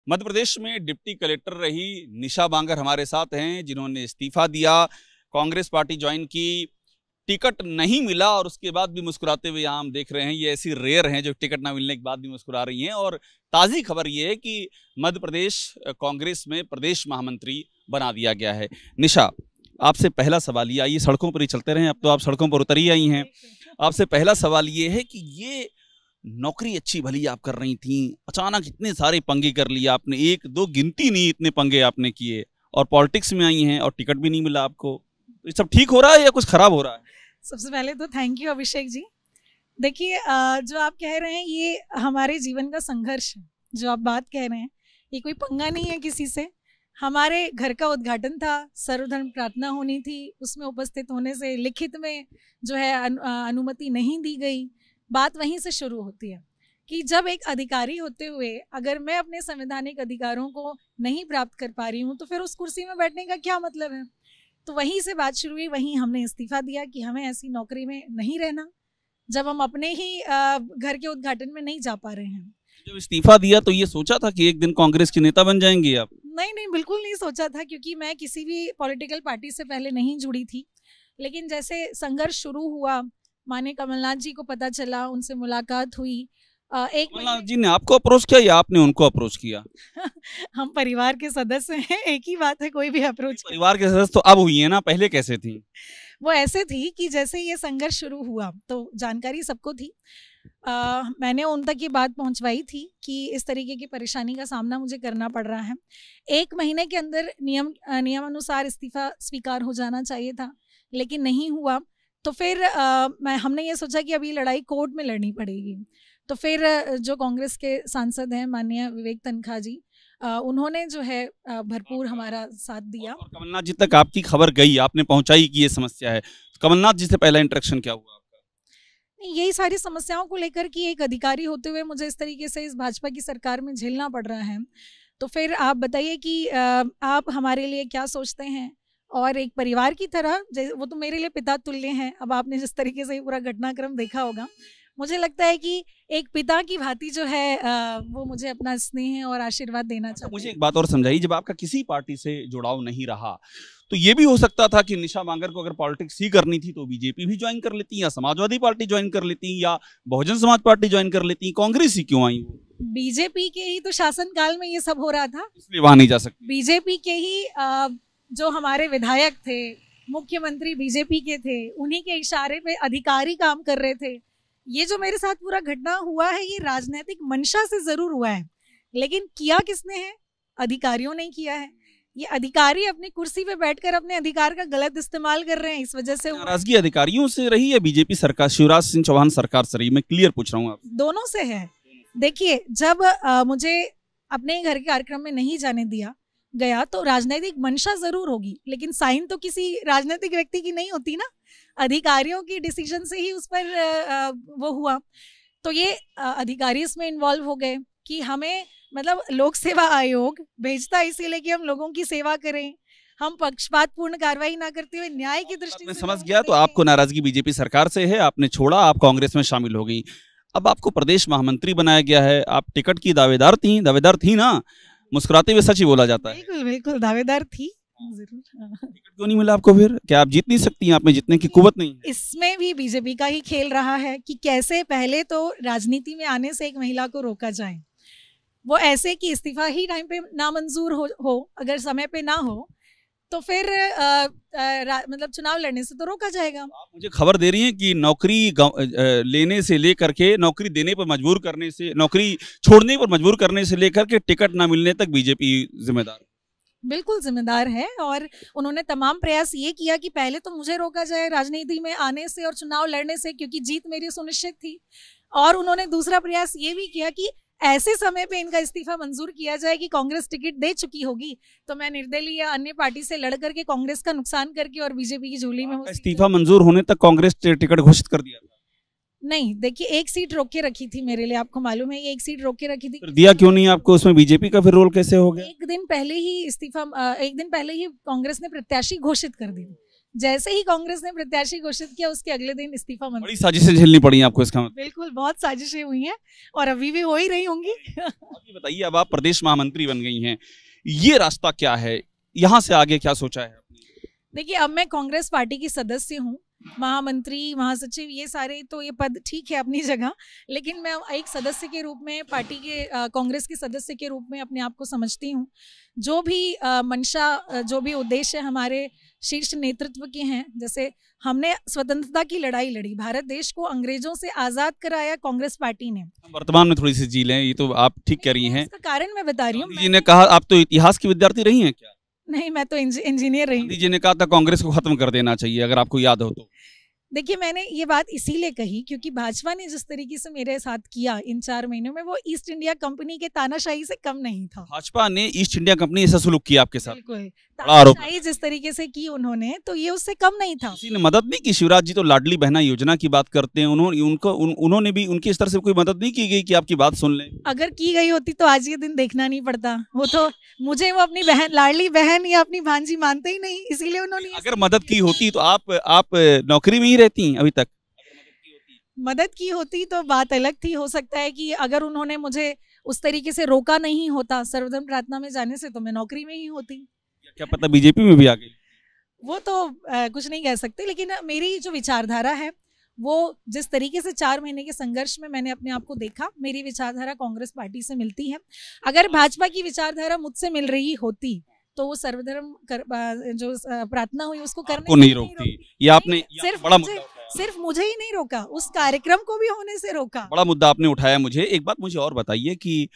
मध्य प्रदेश में deputy collector रही निशा बांगर हमारे साथ हैं, जिन्होंने इस्तीफा दिया, कांग्रेस पार्टी ज्वाइन की, टिकट नहीं मिला और उसके बाद भी मुस्कुराते हुए यहाँ हम देख रहे हैं। ये ऐसी रेयर हैं जो टिकट ना मिलने के बाद भी मुस्कुरा रही हैं। और ताज़ी खबर ये है कि मध्य प्रदेश कांग्रेस में प्रदेश महामंत्री बना दिया गया है। निशा, आपसे पहला सवाल ये, आइए सड़कों पर ही चलते रहे, अब तो आप सड़कों पर उतर ही आई हैं। आपसे पहला सवाल ये है कि ये नौकरी अच्छी भली आप कर रही थी, अचानक इतने सारे पंगे कर लिए आपने, एक दो गिनती नहीं इतने पंगे आपने किए, और पॉलिटिक्स में आई हैं और टिकट भी नहीं मिला आपको। ये सब ठीक हो रहा है या कुछ खराब हो रहा है? सबसे पहले तो थैंक यू अभिषेक जी। देखिए, जो आप कह रहे हैं ये हमारे जीवन का संघर्ष है। जो आप बात कह रहे हैं ये कोई पंगा नहीं है किसी से। हमारे घर का उद्घाटन था, सर्वधर्म प्रार्थना होनी थी, उसमें उपस्थित होने से लिखित में जो है अनुमति नहीं दी गई। बात वहीं से शुरू होती है कि जब एक अधिकारी होते हुए अगर मैं अपने संवैधानिक अधिकारों को नहीं प्राप्त कर पा रही हूँ तो फिर उस कुर्सी में बैठने का क्या मतलब है। तो वहीं से बात शुरू हुई, वहीं हमने इस्तीफा दिया कि हमें ऐसी नौकरी में नहीं रहना जब हम अपने ही घर के उद्घाटन में नहीं जा पा रहे हैं। जब इस्तीफा दिया तो ये सोचा था कि एक दिन कांग्रेस की नेता बन जाएंगी आप? नहीं, बिल्कुल नहीं सोचा था, क्योंकि मैं किसी भी पॉलिटिकल पार्टी से पहले नहीं जुड़ी थी। लेकिन जैसे संघर्ष शुरू हुआ, माननीय कमलनाथ जी को पता चला, उनसे मुलाकात हुई। कमलनाथ जी ने आपको अप्रोच किया या आपने उनको अप्रोच किया? हम परिवार के सदस्य हैं, एक ही बात है, कोई भी अप्रोच। परिवार के सदस्य तो अब हुई है ना, पहले कैसे थी? वो ऐसे थी कि जैसे ये संघर्ष शुरू हुआ तो जानकारी सबको थी। मैंने उन तक ये बात पहुंचवाई थी कि इस तरीके की परेशानी का सामना मुझे करना पड़ रहा है। 1 महीने के अंदर नियमानुसार इस्तीफा स्वीकार हो जाना चाहिए था, लेकिन नहीं हुआ। तो फिर हमने ये सोचा कि अभी लड़ाई कोर्ट में लड़नी पड़ेगी। तो फिर जो कांग्रेस के सांसद हैं माननीय विवेक तनखा जी, उन्होंने जो है भरपूर हमारा साथ दिया। और कमलनाथ जी तक आपकी खबर गई, आपने पहुंचाई कि ये समस्या है। तो कमलनाथ जी से पहला इंटरेक्शन क्या हुआ आपका? यही सारी समस्याओं को लेकर कि एक अधिकारी होते हुए मुझे इस तरीके से इस भाजपा की सरकार में झेलना पड़ रहा है। तो फिर आप बताइए कि आप हमारे लिए क्या सोचते हैं। और एक परिवार की तरह, वो तो मेरे लिए पिता तुल्य हैं। अब आपने जिस तरीके से पूरा घटनाक्रम देखा होगा, मुझे लगता है कि एक पिता की भांति जो है वो मुझे अपना स्नेह और आशीर्वाद देना चाहते हैं। मुझे एक बात और समझाइए, जब आपका किसी पार्टी से जुड़ाव नहीं रहा तो ये भी हो सकता था कि निशा बांगर को अगर पॉलिटिक्स ही करनी थी तो बीजेपी भी ज्वाइन कर लेती, या समाजवादी पार्टी ज्वाइन कर लेती, या बहुजन समाज पार्टी ज्वाइन कर लेती। कांग्रेस ही क्यों आई? वो बीजेपी के ही तो शासन काल में ये सब हो रहा था, इसलिए वहां नहीं जा सकती। बीजेपी के ही जो हमारे विधायक थे, मुख्यमंत्री बीजेपी के थे, उन्हीं के इशारे पे अधिकारी काम कर रहे थे। ये जो मेरे साथ पूरा घटना हुआ है ये राजनीतिक मंशा से जरूर हुआ है, लेकिन किया किसने है? अधिकारियों ने किया है। ये अधिकारी अपनी कुर्सी पे बैठकर अपने अधिकार का गलत इस्तेमाल कर रहे हैं, इस वजह से नाराजगी अधिकारियों से रही है बीजेपी सरकार, शिवराज सिंह चौहान सरकार से रही? मैं क्लियर पूछ रहा हूँ आप। दोनों से है। देखिए, जब मुझे अपने घर के कार्यक्रम में नहीं जाने दिया गया तो राजनीतिक मंशा जरूर होगी, लेकिन साइन तो किसी राजनीतिक व्यक्ति की नहीं होती ना, अधिकारियों की डिसीजन से ही उस पर वो हुआ। तो ये अधिकारी इसमें इन्वॉल्व हो गए कि हमें मतलब लोक सेवा आयोग भेजता इसीलिए कि हम लोगों की सेवा करें, हम पक्षपातपूर्ण कार्रवाई ना करते हुए न्याय की दृष्टि से। समझ गया। तो आपको नाराजगी बीजेपी सरकार से है, आपने छोड़ा, आप कांग्रेस में शामिल हो गई। अब आपको प्रदेश महामंत्री बनाया गया है, आप टिकट की दावेदार थी ना? मुस्कुराते हुए सच ही बोला जाता है। बिल्कुल दावेदार थी जरूर। टिकट क्यों नहीं मिला आपको? फिर क्या आप जीत नहीं सकती? आप में जीतने की कुव्वत नहीं है? इसमें भी बीजेपी का ही खेल रहा है कि कैसे पहले तो राजनीति में आने से एक महिला को रोका जाए। वो ऐसे कि इस्तीफा ही टाइम पे नामंजूर हो, अगर समय पे ना हो तो फिर मतलब चुनाव लड़ने से तो रोका जाएगा। आप मुझे खबर दे रही हैं कि नौकरी लेने से लेकर के नौकरी देने पर मजबूर करने से, नौकरी छोड़ने पर मजबूर करने से लेकर के टिकट ना मिलने तक बीजेपी जिम्मेदार? बिल्कुल जिम्मेदार है। और उन्होंने तमाम प्रयास ये किया कि पहले तो मुझे रोका जाए राजनीति में आने से और चुनाव लड़ने से, क्योंकि जीत मेरी सुनिश्चित थी। और उन्होंने दूसरा प्रयास ये भी किया कि ऐसे समय पे इनका इस्तीफा मंजूर किया जाए कि कांग्रेस टिकट दे चुकी होगी, तो मैं निर्दलीय या अन्य पार्टी से लड़ करके कांग्रेस का नुकसान करके और बीजेपी की झोली में इस्तीफा मंजूर होने तक कांग्रेस टिकट घोषित कर दिया था? नहीं, देखिए, एक सीट रोक के रखी थी मेरे लिए, आपको मालूम है, एक सीट रोक के रखी थी। दिया क्यों नहीं आपको? उसमें बीजेपी का फिर रोल कैसे हो गया? एक दिन पहले ही कांग्रेस ने प्रत्याशी घोषित कर दी, जैसे ही कांग्रेस ने प्रत्याशी घोषित किया उसके अगले दिन इस्तीफा बड़ी साजिशें झेलनी पड़ी आपको इसका मतलब। बिल्कुल, बहुत साजिशें हुई हैं और अभी भी हो ही रही होंगी। ये बताइए, अब आप प्रदेश महामंत्री बन गई हैं, ये रास्ता क्या है, यहाँ से आगे क्या सोचा है? देखिए, अब मैं कांग्रेस पार्टी की सदस्य हूँ। महामंत्री, महासचिव, ये सारे तो ये पद ठीक है अपनी जगह, लेकिन मैं एक सदस्य के रूप में पार्टी के कांग्रेस के सदस्य के रूप में अपने आप को समझती हूँ। जो भी मंशा, जो भी उद्देश्य हमारे शीर्ष नेतृत्व के हैं, जैसे हमने स्वतंत्रता की लड़ाई लड़ी, भारत देश को अंग्रेजों से आज़ाद कराया कांग्रेस पार्टी ने। वर्तमान में थोड़ी सी जी लें, ये तो आप ठीक कह रही हैं। इसका कारण मैं बता रही हूँ। जी ने कहा, आप तो इतिहास की विद्यार्थी रही हैं क्या? नहीं, मैं तो इंजीनियर रही। गांधी जी ने कहा था कांग्रेस को खत्म कर देना चाहिए, अगर आपको याद हो तो। देखिए, मैंने ये बात इसीलिए कही क्योंकि भाजपा ने जिस तरीके से मेरे साथ किया इन 4 महीनों में, वो ईस्ट इंडिया कंपनी के तानाशाही से कम नहीं था। भाजपा ने ईस्ट इंडिया कंपनी ऐसा सुलूक किया आपके साथ? बिल्कुल, आरोप। तानाशाही जिस तरीके से की उन्होंने, तो ये उससे कम नहीं था। किसी ने मदद नहीं की? शिवराज जी तो लाडली बहना योजना की बात करते हैं, उन्होंने भी उनकी स्तर से कोई मदद नहीं की गई कि आपकी बात सुन लें? अगर की गई होती तो आज ये दिन देखना नहीं पड़ता। वो तो मुझे वो अपनी बहन, लाडली बहन या अपनी भांजी मानते ही नहीं, इसीलिए उन्होंने। अगर मदद की होती तो आप नौकरी में ही रहती अभी तक? मदद की होती तो बात अलग थी। हो सकता है कि अगर उन्होंने मुझे उस तरीके से रोका नहीं होता सर्वधर्म प्रार्थना में जाने से, तो मैं नौकरी में ही होती। क्या पता बीजेपी में भी आ गई? वो तो कुछ नहीं कह सकते, लेकिन मेरी जो विचारधारा है, वो जिस तरीके से 4 महीने के संघर्ष में मैंने अपने आप को देखा, मेरी विचारधारा कांग्रेस पार्टी से मिलती है। अगर भाजपा की विचारधारा मुझसे मिल रही होती तो वो सर्वधर्म जो प्रार्थना हुई उसको करने को नहीं रोकती। ये आपने सिर्फ बड़ा मुद्दा सिर्फ मुझे ही नहीं रोका, उस कार्यक्रम को भी होने से रोका। बड़ा मुद्दा आपने उठाया। मुझे एक बात मुझे और बताइए कि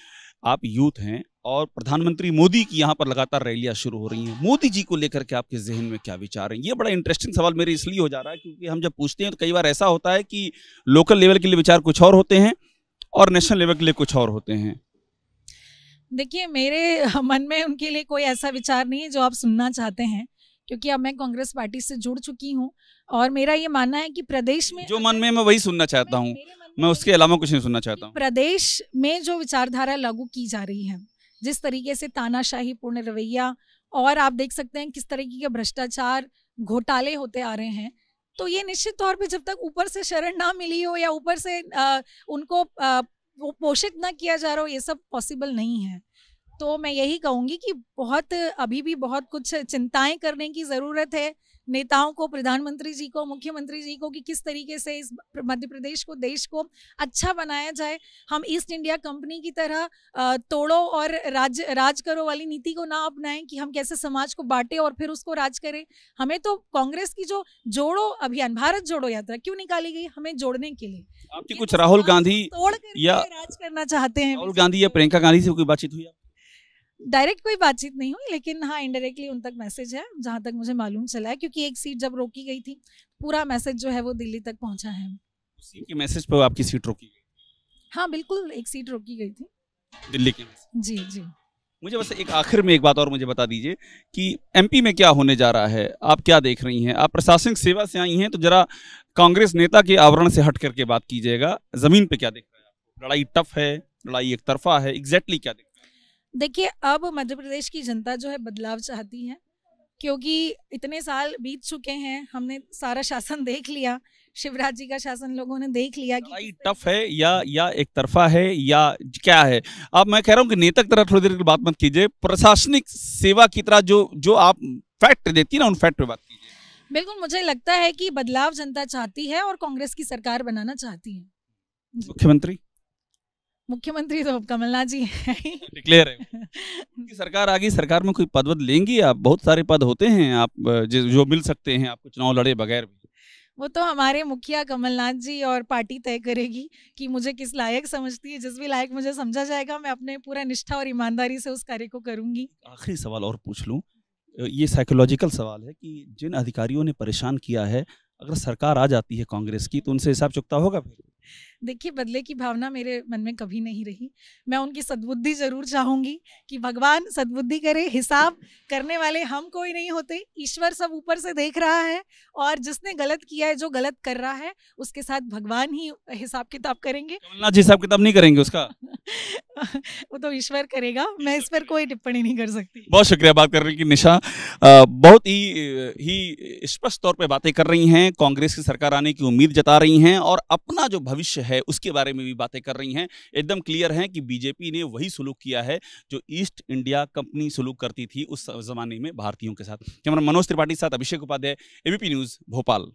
आप यूथ हैं और प्रधानमंत्री मोदी की यहाँ पर लगातार रैलियां शुरू हो रही हैं, मोदी जी को लेकर के आपके जहन में क्या विचार हैं? ये बड़ा इंटरेस्टिंग सवाल मेरे इसलिए हो जा रहा है क्योंकि हम जब पूछते हैं तो कई बार ऐसा होता है कि लोकल लेवल के लिए विचार कुछ और होते हैं और नेशनल लेवल के लिए कुछ और होते हैं। देखिए, मेरे मन में उनके लिए कोई ऐसा विचार नहीं है जो आप सुनना चाहते हैं, क्योंकि अब मैं कांग्रेस पार्टी से जुड़ चुकी हूँ और मेरा ये मानना है कि प्रदेश में जो मन में मैं वही सुनना चाहता हूँ, मैं उसके अलावा कुछ नहीं सुनना चाहता हूँ। प्रदेश में जो विचारधारा लागू की जा रही है, जिस तरीके से तानाशाही पूर्ण रवैया, और आप देख सकते हैं किस तरीके के भ्रष्टाचार, घोटाले होते आ रहे हैं, तो ये निश्चित तौर पे जब तक ऊपर से शरण ना मिली हो या ऊपर से उनको पोषित ना किया जा रहा हो, ये सब पॉसिबल नहीं है। तो मैं यही कहूँगी कि अभी भी बहुत कुछ चिंताएं करने की ज़रूरत है नेताओं को, प्रधानमंत्री जी को, मुख्यमंत्री जी को, कि किस तरीके से इस मध्य प्रदेश को, देश को अच्छा बनाया जाए। हम ईस्ट इंडिया कंपनी की तरह तोड़ो और राज करो वाली नीति को ना अपनाएं कि हम कैसे समाज को बांटे और फिर उसको राज करें। हमें तो कांग्रेस की जो जोड़ो अभियान, भारत जोड़ो यात्रा क्यों निकाली गई? हमें जोड़ने के लिए। आपकी कुछ राहुल गांधी या राज करना चाहते हैं, राहुल गांधी या प्रियंका गांधी से कोई बातचीत हुई? डायरेक्ट कोई बातचीत नहीं हुई, लेकिन हाँ इनडायरेक्टली उन तक मैसेज है, जहां तक मुझे मालूम चला है, क्योंकि एक सीट जब रोकी गई थी, पूरा मैसेज जो है वो दिल्ली तक पहुंचा है। उसी के मैसेज पर आपकी सीट रोकी गई? हाँ बिल्कुल, एक सीट रोकी गई थी दिल्ली की। जी जी। मुझे बस एक आखिर में एक बात और मुझे बता दीजिए कि एमपी में क्या होने जा रहा है, आप क्या देख रही हैं? आप प्रशासनिक सेवा से आई हैं, तो जरा कांग्रेस नेता के आवरण से हट करके बात कीजिएगा। जमीन पे क्या देख रहे हैं? लड़ाई टफ है, लड़ाई एक तरफा है, एग्जैक्टली क्या देख? देखिए, अब मध्य प्रदेश की जनता जो है बदलाव चाहती है, क्योंकि इतने साल बीत चुके हैं, हमने सारा शासन देख लिया, शिवराज जी का शासन लोगों ने देख लिया कि टफ है या एक तरफा है या क्या है। अब मैं कह रहा हूँ कि नेता की तरह थोड़ी देर की बात मत कीजिए, प्रशासनिक सेवा की तरह जो आप फैक्ट देती है ना, उन फैक्ट पे बात कीजिए। बिल्कुल, मुझे लगता है कि बदलाव जनता चाहती है और कांग्रेस की सरकार बनाना चाहती है। मुख्यमंत्री तो कमलनाथ जी है, डिक्लेयर है कि सरकार आ गई, सरकार में कोई पद लेंगी आप? बहुत सारे पद होते हैं आप जो मिल सकते हैं आपको चुनाव लड़े बगैर भी। वो तो हमारे मुखिया कमलनाथ जी और पार्टी तय करेगी कि मुझे किस लायक समझती है। जिस भी लायक मुझे समझा जाएगा, मैं अपने पूरा निष्ठा और ईमानदारी से उस कार्य को करूंगी। आखिरी सवाल और पूछ लूं, ये साइकोलॉजिकल सवाल है कि जिन अधिकारियों ने परेशान किया है, अगर सरकार आ जाती है कांग्रेस की, तो उनसे हिसाब चुकता होगा फिर? देखिए, बदले की भावना मेरे मन में कभी नहीं रही। मैं उनकी सद्बुद्धि ज़रूर चाहूँगी कि भगवान सद्बुद्धि करे। हिसाब करने वाले हम कोई नहीं होते, ईश्वर सब ऊपर से देख रहा है, और जिसने गलत किया है, जो गलत कर रहा है, उसके साथ भगवान ही हिसाब किताब करेंगे। कमलनाथ जी हिसाब किताब नहीं करेंगे उसका? वो तो ईश्वर करेगा, मैं इस पर कोई टिप्पणी नहीं कर सकती। बहुत शुक्रिया बात करने की निशा। बहुत ही स्पष्ट तौर पे बातें कर रही हैं, कांग्रेस की सरकार आने की उम्मीद जता रही हैं और अपना जो भविष्य है उसके बारे में भी बातें कर रही हैं। एकदम क्लियर है कि बीजेपी ने वही सुलूक किया है जो ईस्ट इंडिया कंपनी सुलूक करती थी उस जमाने में भारतीयों के साथ। कैमरा मनोज त्रिपाठी के साथ अभिषेक उपाध्याय, एबीपी न्यूज़, भोपाल।